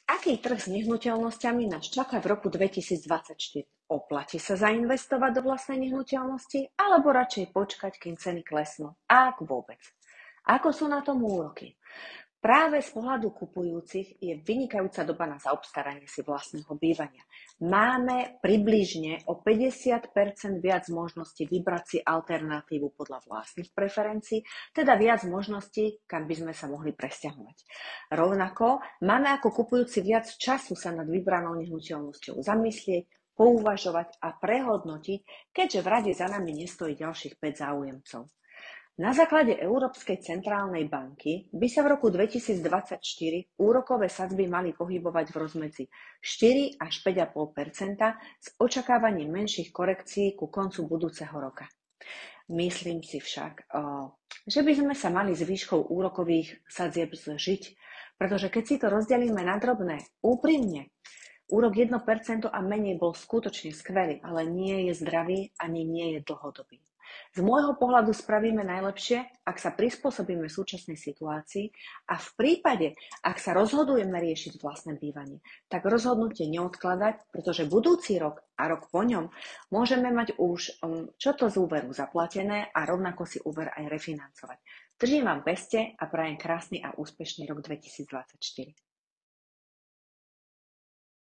Aký trh s nehnuteľnosťami nás čaká v roku 2024? Oplatí sa zainvestovať do vlastnej nehnuteľnosti alebo radšej počkať, kým ceny klesnú? A ak vôbec? Ako sú na tom úroky? Práve z pohľadu kupujúcich je vynikajúca doba na zaobstaranie si vlastného bývania. Máme približne o 50% viac možností vybrať si alternatívu podľa vlastných preferencií, teda viac možností, kam by sme sa mohli presťahovať. Rovnako máme ako kupujúci viac času sa nad vybranou nehnuteľnosťou zamyslieť, pouvažovať a prehodnotiť, keďže v rade za nami nestojí ďalších 5 záujemcov. Na základe Európskej centrálnej banky by sa v roku 2024 úrokové sadzby mali pohybovať v rozmedzi 4 až 5,5% s očakávaním menších korekcií ku koncu budúceho roka. Myslím si však, že by sme sa mali s výškou úrokových sadzieb zžiť, pretože keď si to rozdelíme na drobné, úprimne, úrok 1% a menej bol skutočne skvelý, ale nie je zdravý ani nie je dlhodobý. Z môjho pohľadu spravíme najlepšie, ak sa prispôsobíme súčasnej situácii a v prípade, ak sa rozhodujeme riešiť vlastné bývanie, tak rozhodnutie neodkladať, pretože budúci rok a rok po ňom môžeme mať už čo to z úveru zaplatené a rovnako si úver aj refinancovať. Držím vám peste a prajem krásny a úspešný rok 2024.